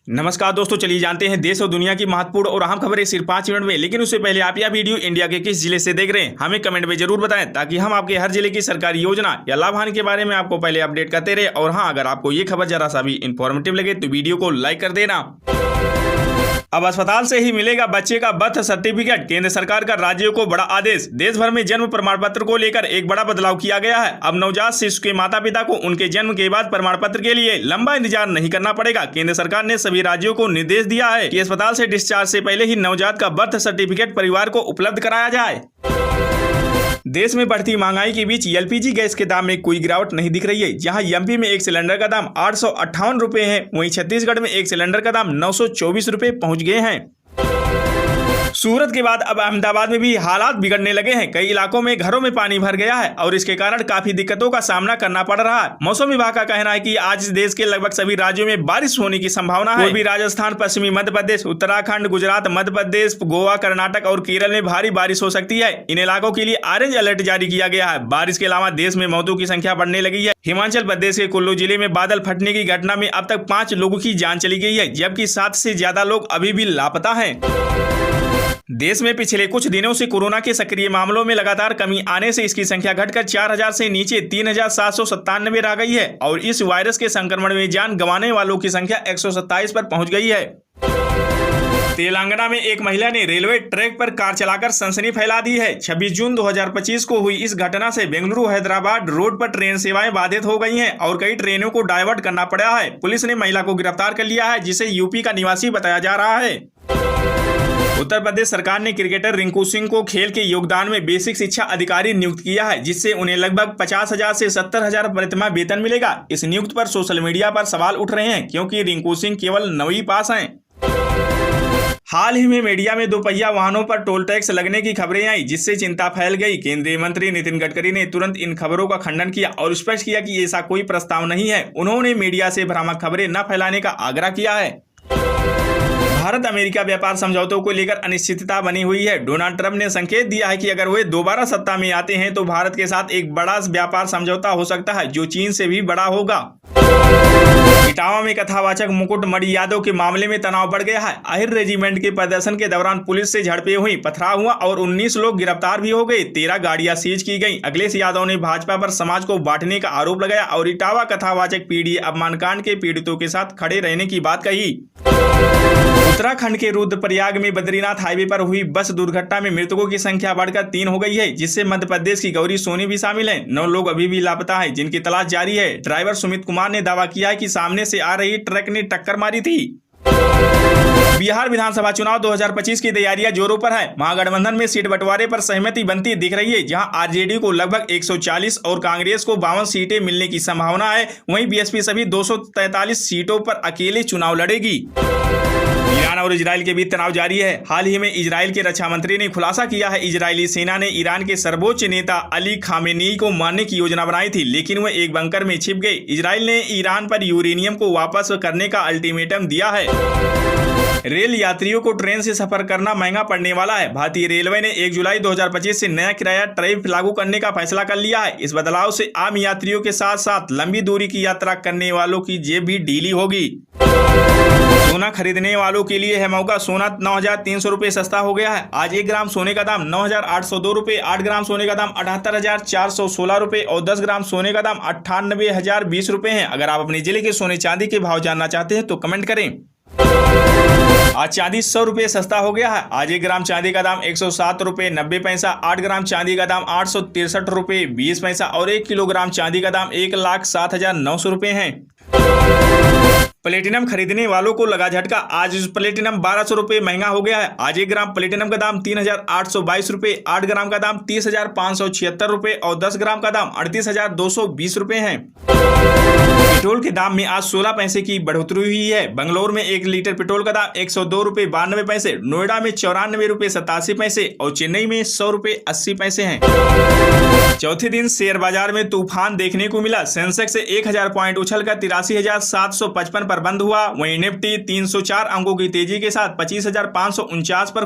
नमस्कार दोस्तों, चलिए जानते हैं देश और दुनिया की महत्वपूर्ण और अहम खबरें सिर्फ 5 मिनट में। लेकिन उससे पहले आप यह वीडियो इंडिया के किस जिले से देख रहे हैं हमें कमेंट में जरूर बताएं, ताकि हम आपके हर जिले की सरकारी योजना या लाभ हानि के बारे में आपको पहले अपडेट करते रहे। और हाँ, अगर आपको ये खबर जरा सा भी इंफॉर्मेटिव लगे तो वीडियो को लाइक कर देना। अब अस्पताल से ही मिलेगा बच्चे का बर्थ सर्टिफिकेट। केंद्र सरकार का राज्यों को बड़ा आदेश। देश भर में जन्म प्रमाण पत्र को लेकर एक बड़ा बदलाव किया गया है। अब नवजात शिशु के माता पिता को उनके जन्म के बाद प्रमाण पत्र के लिए लंबा इंतजार नहीं करना पड़ेगा। केंद्र सरकार ने सभी राज्यों को निर्देश दिया है कि अस्पताल से डिस्चार्ज से पहले ही नवजात का बर्थ सर्टिफिकेट परिवार को उपलब्ध कराया जाए। देश में बढ़ती महंगाई के बीच एलपीजी गैस के दाम में कोई गिरावट नहीं दिख रही है। जहां एमपी में एक सिलेंडर का दाम 858 रुपए है, वहीं छत्तीसगढ़ में एक सिलेंडर का दाम 924 रुपए पहुंच गए हैं। सूरत के बाद अब अहमदाबाद में भी हालात बिगड़ने लगे हैं। कई इलाकों में घरों में पानी भर गया है और इसके कारण काफी दिक्कतों का सामना करना पड़ रहा है। मौसम विभाग का कहना है कि आज देश के लगभग सभी राज्यों में बारिश होने की संभावना है। पूर्वी राजस्थान, पश्चिमी मध्य प्रदेश, उत्तराखंड, गुजरात, मध्य प्रदेश, गोवा, कर्नाटक और केरल में भारी बारिश हो सकती है। इन इलाकों के लिए ऑरेंज अलर्ट जारी किया गया है। बारिश के अलावा देश में मौतों की संख्या बढ़ने लगी है। हिमाचल प्रदेश के कुल्लू जिले में बादल फटने की घटना में अब तक 5 लोगों की जान चली गई है, जबकि 7 से ज्यादा लोग अभी भी लापता हैं। देश में पिछले कुछ दिनों से कोरोना के सक्रिय मामलों में लगातार कमी आने से इसकी संख्या घटकर 4000 से नीचे 3797 रह गई है और इस वायरस के संक्रमण में जान गंवाने वालों की संख्या 127 पर पहुंच गई है। तेलंगाना में एक महिला ने रेलवे ट्रैक पर कार चलाकर सनसनी फैला दी है। 26 जून 2025 को हुई इस घटना से बेंगलुरु हैदराबाद रोड पर ट्रेन सेवाएं बाधित हो गई हैं और कई ट्रेनों को डायवर्ट करना पड़ा है। पुलिस ने महिला को गिरफ्तार कर लिया है, जिसे यूपी का निवासी बताया जा रहा है। उत्तर प्रदेश सरकार ने क्रिकेटर रिंकू सिंह को खेल के योगदान में बेसिक शिक्षा अधिकारी नियुक्त किया है, जिससे उन्हें लगभग 50,000 से 70,000 प्रतिमाह वेतन मिलेगा। इस नियुक्ति पर सोशल मीडिया पर सवाल उठ रहे हैं, क्योंकि रिंकू सिंह केवल 9वीं पास हैं। हाल ही में मीडिया में 2 पहिया वाहनों पर टोल टैक्स लगने की खबरें आई, जिससे चिंता फैल गई। केंद्रीय मंत्री नितिन गडकरी ने तुरंत इन खबरों का खंडन किया और स्पष्ट किया कि ऐसा कोई प्रस्ताव नहीं है। उन्होंने मीडिया से भ्रामक खबरें न फैलाने का आग्रह किया है। भारत अमेरिका व्यापार समझौतों को लेकर अनिश्चितता बनी हुई है। डोनाल्ड ट्रंप ने संकेत दिया है कि अगर वे दोबारा सत्ता में आते हैं तो भारत के साथ एक बड़ा व्यापार समझौता हो सकता है, जो चीन से भी बड़ा होगा। इटावा में कथावाचक मुकुट मणि यादव के मामले में तनाव बढ़ गया है। आहिर रेजिमेंट के प्रदर्शन के दौरान पुलिस से झड़पें हुई, पथराव हुआ और 19 लोग गिरफ्तार भी हो गए। 13 गाड़ियां सीज की गई। अखिलेश यादव ने भाजपा पर समाज को बांटने का आरोप लगाया और इटावा कथावाचक पीडीए अपमानकांड के पीड़ितों के साथ खड़े रहने की बात कही। उत्तराखंड के रुद्रप्रयाग में बद्रीनाथ हाईवे पर हुई बस दुर्घटना में मृतकों की संख्या बढ़कर 3 हो गई है, जिससे मध्य प्रदेश की गौरी सोनी भी शामिल है। 9 लोग अभी भी लापता हैं, जिनकी तलाश जारी है। ड्राइवर सुमित कुमार ने दावा किया है कि सामने से आ रही ट्रक ने टक्कर मारी थी। बिहार विधानसभा चुनाव 2025 की तैयारियां जोरों पर है। महागठबंधन में सीट बंटवारे पर सहमति बनती दिख रही है, जहां आरजेडी को लगभग 140 और कांग्रेस को 52 सीटें मिलने की संभावना है। वहीं बीएसपी सभी 243 सीटों पर अकेले चुनाव लड़ेगी। ईरान और इजराइल के बीच तनाव जारी है। हाल ही में इजराइल के रक्षा मंत्री ने खुलासा किया है, इजरायली सेना ने ईरान के सर्वोच्च नेता अली खामेनी को मारने की योजना बनाई थी, लेकिन वह एक बंकर में छिप गए। इजराइल ने ईरान पर यूरेनियम को वापस करने का अल्टीमेटम दिया है। रेल यात्रियों को ट्रेन से सफर करना महंगा पड़ने वाला है। भारतीय रेलवे ने 1 जुलाई 2025 से नया किराया टैरिफ लागू करने का फैसला कर लिया है। इस बदलाव से आम यात्रियों के साथ साथ लंबी दूरी की यात्रा करने वालों की जेब भी ढीली होगी। सोना खरीदने वालों के लिए है मौका। सोना 9,300 रुपए सस्ता हो गया है। आज 1 ग्राम सोने का दाम 9,802 रुपए, 8 ग्राम सोने का दाम 78,416 रुपए और 10 ग्राम सोने का दाम 98,020 रुपए है। अगर आप अपने जिले के सोने चांदी के भाव जानना चाहते हैं तो कमेंट करें। आज चांदी 100 रुपए सस्ता हो गया है। आज 1 ग्राम चांदी का दाम 107 रुपए 90 पैसा, 8 ग्राम चांदी का दाम 863 रुपए 20 पैसा और 1 किलोग्राम चांदी का दाम 1,07,900 रुपए है। प्लेटिनम खरीदने वालों को लगा झटका। आज प्लेटिनम 1200 रुपए महंगा हो गया है। आज 1 ग्राम प्लेटिनम का दाम 3,822 रुपए, 8 ग्राम का दाम 30,576 रुपए और 10 ग्राम का दाम 38,220 रुपए है। पेट्रोल के दाम में आज 16 पैसे की बढ़ोतरी हुई है। बंगलोर में 1 लीटर पेट्रोल का दाम 102 रुपए 92 पैसे, नोएडा में 94 रुपए 87 पैसे और चेन्नई में 100 रुपए 80 पैसे हैं। चौथे दिन शेयर बाजार में तूफान देखने को मिला। सेंसेक्स 1000 पॉइंट उछलकर 83,755 पर बंद हुआ। वहीं निफ्टी 304 अंकों की तेजी के साथ 25,549 पर